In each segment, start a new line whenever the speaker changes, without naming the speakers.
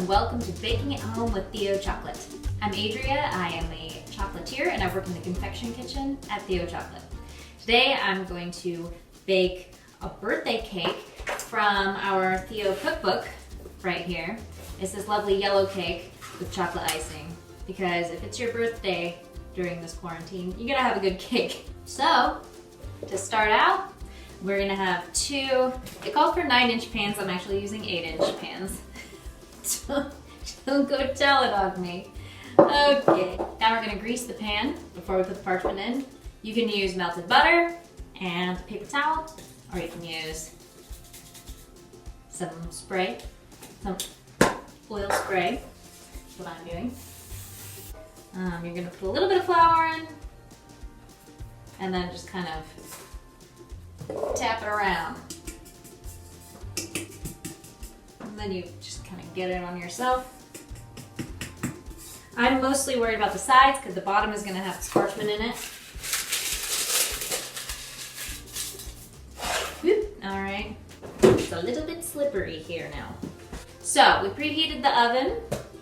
and welcome to Baking at Home with Theo Chocolate. I'm Adria, I am a chocolatier and I work in the confection kitchen at Theo Chocolate. Today I'm going to bake a birthday cake from our Theo cookbook right here. It's this lovely yellow cake with chocolate icing because if it's your birthday during this quarantine, you gotta have a good cake. So, to start out, we're gonna have it calls for 9-inch pans. I'm actually using 8-inch pans. Don't go tell it on me. Okay, now we're gonna grease the pan before we put the parchment in. You can use melted butter and a paper towel, or you can use some oil spray. That's what I'm doing. You're gonna put a little bit of flour in, and then just kind of tap it around. And then you just kind of get it on yourself. I'm mostly worried about the sides because the bottom is going to have parchment in it. Whoop. All right. It's a little bit slippery here now. So we preheated the oven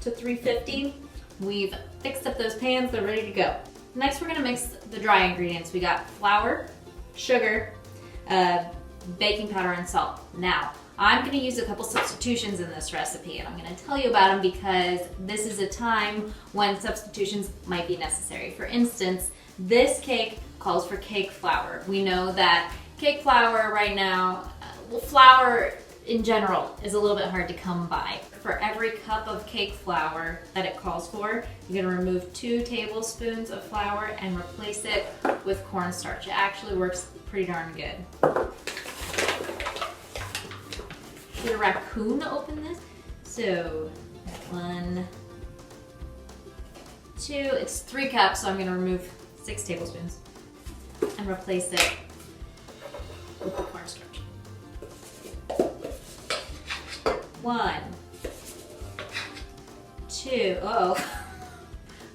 to 350. We've fixed up those pans. They're ready to go. Next, we're going to mix the dry ingredients. We got flour, sugar, baking powder, and salt. Now, I'm going to use a couple substitutions in this recipe, and I'm going to tell you about them because this is a time when substitutions might be necessary. For instance, this cake calls for cake flour. We know that cake flour right now, flour in general is a little bit hard to come by. For every cup of cake flour that it calls for, you're going to remove 2 tablespoons of flour and replace it with cornstarch. It actually works pretty darn good. Get a raccoon to open this. So 1, 2, it's 3 cups, so I'm going to remove 6 tablespoons and replace it with the cornstarch. 1, 2, I'm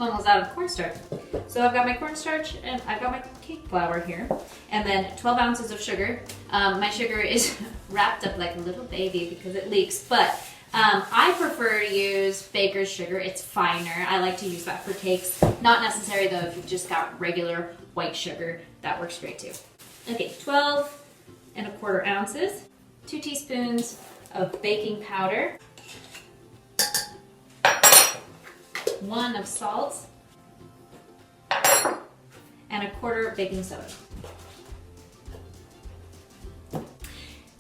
almost out of cornstarch. So I've got my cornstarch and I've got my cake flour here, and then 12 ounces of sugar. My sugar is wrapped up like a little baby because it leaks, but I prefer to use baker's sugar. It's finer. I like to use that for cakes. Not necessary though if you've just got regular white sugar. That works great too. Okay, 12¼ ounces, 2 teaspoons of baking powder, 1 of salt, and 1/4 baking soda.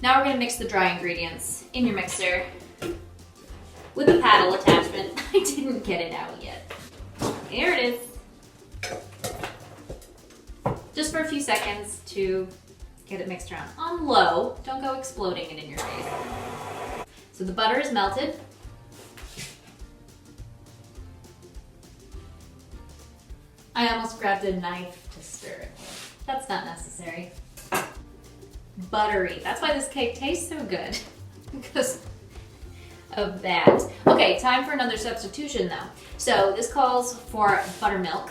Now we're going to mix the dry ingredients in your mixer with a paddle attachment. I didn't get it out yet. Here it is. Just for a few seconds to get it mixed around. On low, don't go exploding it in your face. So the butter is melted. I almost grabbed a knife to stir it. That's not necessary. Buttery. That's why this cake tastes so good, because of that. Okay, time for another substitution though. So this calls for buttermilk.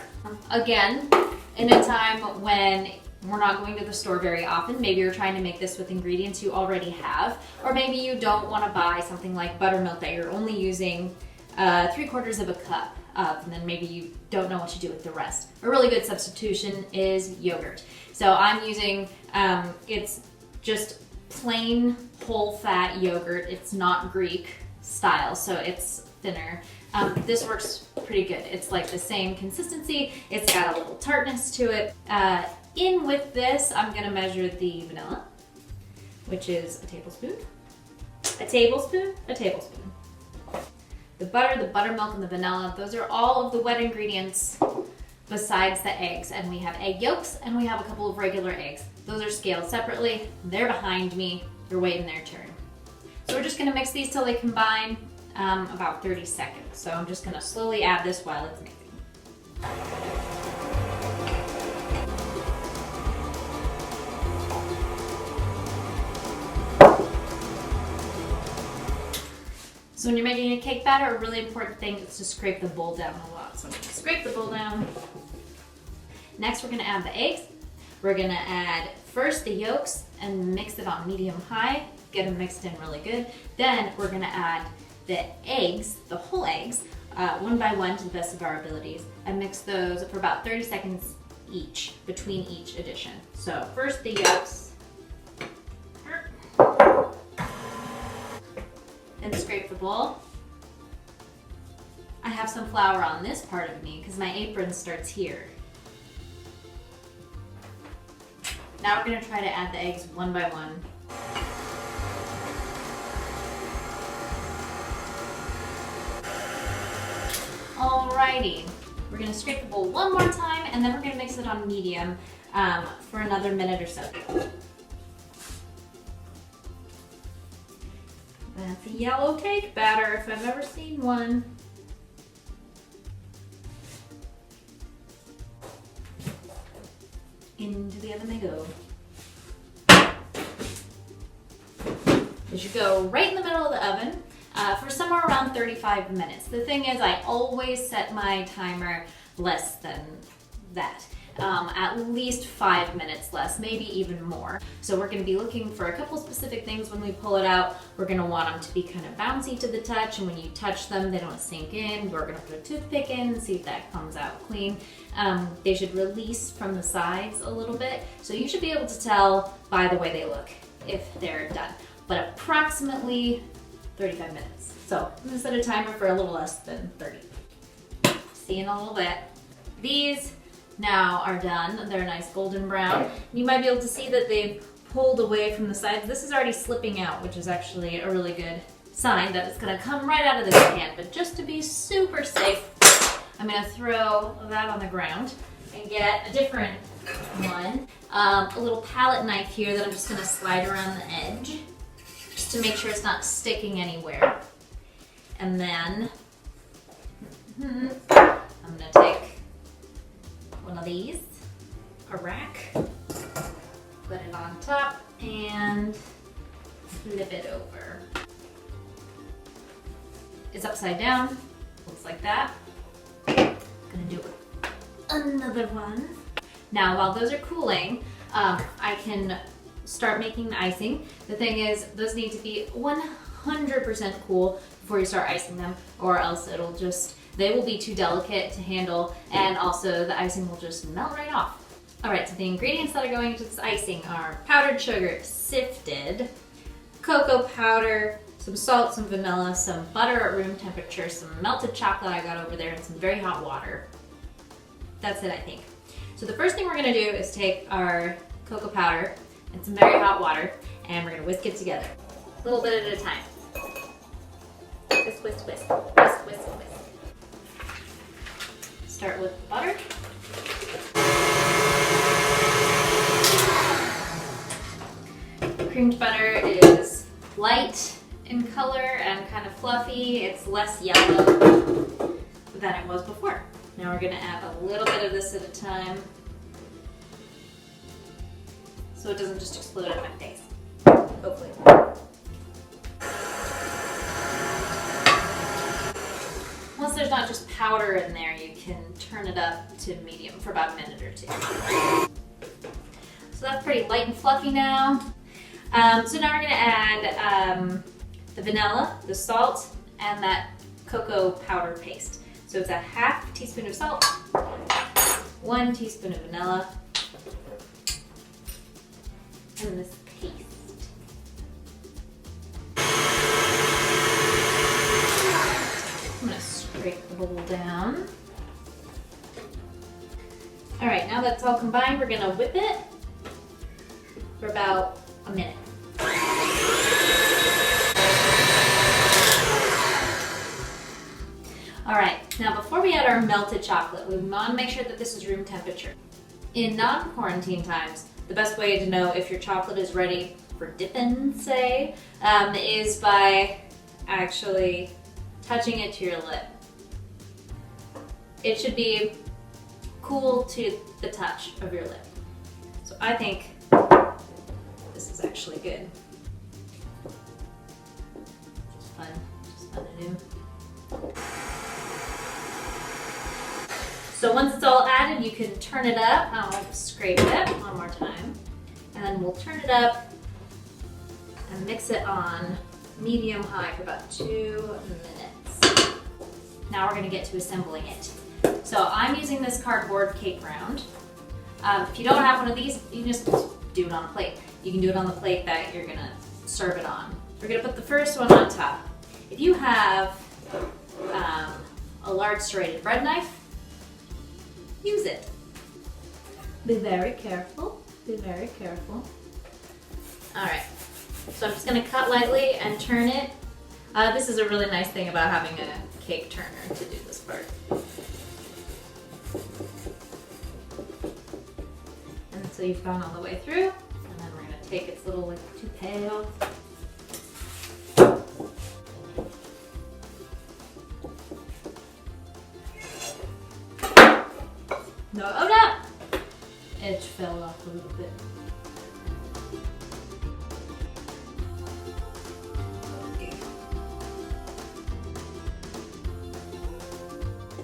Again, in a time when we're not going to the store very often, maybe you're trying to make this with ingredients you already have, or maybe you don't want to buy something like buttermilk that you're only using 3/4 of a cup of, and then maybe you don't know what to do with the rest. A really good substitution is yogurt. So I'm using, it's just plain whole fat yogurt. It's not Greek style, so it's thinner. This works pretty good. It's like the same consistency. It's got a little tartness to it. In with this, I'm gonna measure the vanilla, which is a tablespoon, a tablespoon, a tablespoon. The butter, the buttermilk, and the vanilla, those are all of the wet ingredients besides the eggs. And we have egg yolks and we have a couple of regular eggs. Those are scaled separately. They're behind me. They're waiting their turn. So we're just gonna mix these till they combine, about 30 seconds. So I'm just gonna slowly add this while it's mixing. So when you're making a cake batter, a really important thing is to scrape the bowl down a lot. So I'm gonna scrape the bowl down. Next, we're gonna add the eggs. We're gonna add first the yolks and mix it on medium-high, get them mixed in really good. Then we're gonna add the eggs, the whole eggs, one by one to the best of our abilities, and mix those for about 30 seconds each, between each addition. So first the yolks, and scrape the bowl. I have some flour on this part of me because my apron starts here. Now we're going to try to add the eggs one by one. Alrighty, we're going to scrape the bowl one more time and then we're going to mix it on medium for another minute or so. That's a yellow cake batter if I've ever seen one. Into the oven they go. It should go right in the middle of the oven for somewhere around 35 minutes. The thing is, I always set my timer less than that. At least 5 minutes less, maybe even more. So we're going to be looking for a couple specific things when we pull it out. We're going to want them to be kind of bouncy to the touch, and when you touch them, they don't sink in. We're going to put a toothpick in and see if that comes out clean. They should release from the sides a little bit, so you should be able to tell by the way they look if they're done. But approximately 35 minutes. So I'm going to set a timer for a little less than 30. See you in a little bit. These now are done. They're nice golden brown. You might be able to see that they've pulled away from the sides. This is already slipping out, which is actually a really good sign that it's going to come right out of this pan. But just to be super safe, I'm going to throw that on the ground and get a different one. A little palette knife here that I'm just going to slide around the edge just to make sure it's not sticking anywhere. And then I'm going to take one of these, a rack, put it on top, and flip it over. It's upside down, looks like that. Gonna do another one. Now, while those are cooling, I can start making the icing. The thing is, those need to be 100% cool before you start icing them, or else they will be too delicate to handle, and also the icing will just melt right off. All right, so the ingredients that are going into this icing are powdered sugar, sifted, cocoa powder, some salt, some vanilla, some butter at room temperature, some melted chocolate I got over there, and some very hot water. That's it, I think. So the first thing we're gonna do is take our cocoa powder and some very hot water, and we're gonna whisk it together. A little bit at a time. Whisk, whisk, whisk, whisk, whisk, whisk. Start with butter. Creamed butter is light in color and kind of fluffy. It's less yellow than it was before. Now we're going to add a little bit of this at a time so it doesn't just explode in my face, hopefully. Once there's not just powder in there, you can turn it up to medium for about a minute or two. So that's pretty light and fluffy now. So now we're going to add the vanilla, the salt, and that cocoa powder paste. So it's a half teaspoon of salt, 1 teaspoon of vanilla, and this paste. I'm going to scrape the bowl down. All right, now that's all combined, we're going to whip it for about a minute. All right, now before we add our melted chocolate, we want to make sure that this is room temperature. In non-quarantine times, the best way to know if your chocolate is ready for dipping, say, is by actually touching it to your lip. It should be cool to the touch of your lip. So I think this is actually good. Just fun to do. So once it's all added, you can turn it up. I'll scrape it one more time. And then we'll turn it up and mix it on medium-high for about 2 minutes. Now we're gonna get to assembling it. So I'm using this cardboard cake round. If you don't have one of these, you can just do it on a plate. You can do it on the plate that you're gonna serve it on. We're gonna put the first one on top. If you have a large serrated bread knife, use it. Be very careful, be very careful. All right, so I'm just gonna cut lightly and turn it. This is a really nice thing about having a cake turner to do this part. And so you've gone all the way through, and then we're gonna take its little like toupee off. No, oh no! Edge fell off a little bit.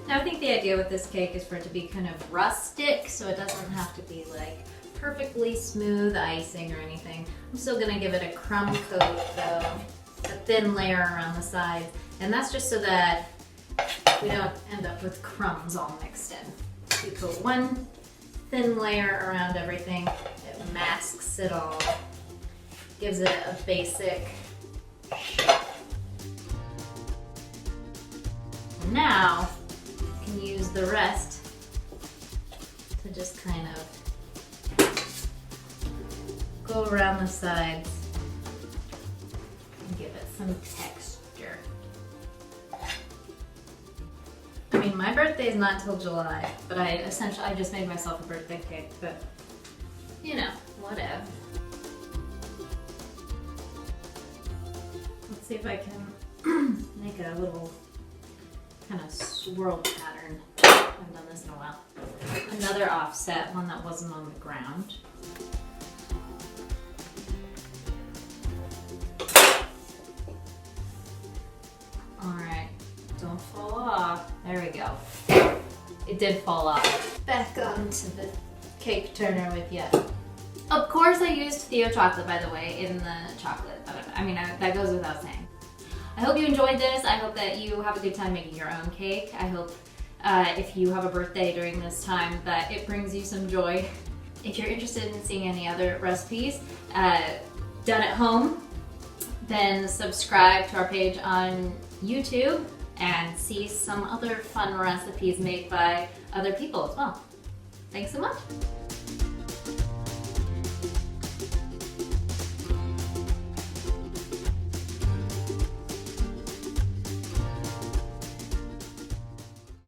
Now I think the idea with this cake is for it to be kind of rustic, so it doesn't have to be like perfectly smooth icing or anything. I'm still gonna give it a crumb coat though, a thin layer around the sides, and that's just so that we don't end up with crumbs all mixed in. You put one thin layer around everything, it masks it all, gives it a basic shape. Now, you can use the rest to just kind of go around the sides and give it some texture. I mean, my birthday is not until July, but I just made myself a birthday cake, but you know, whatever. Let's see if I can make a little kind of swirl pattern. I haven't done this in a while. Another offset, one that wasn't on the ground. Alright, don't fall off. There we go. It did fall off. Back onto the cake turner with you. Of course I used Theo chocolate, by the way, in the chocolate. I mean, that goes without saying. I hope you enjoyed this. I hope that you have a good time making your own cake. I hope if you have a birthday during this time that it brings you some joy. If you're interested in seeing any other recipes done at home, then subscribe to our page on YouTube and see some other fun recipes made by other people as well. Thanks so much.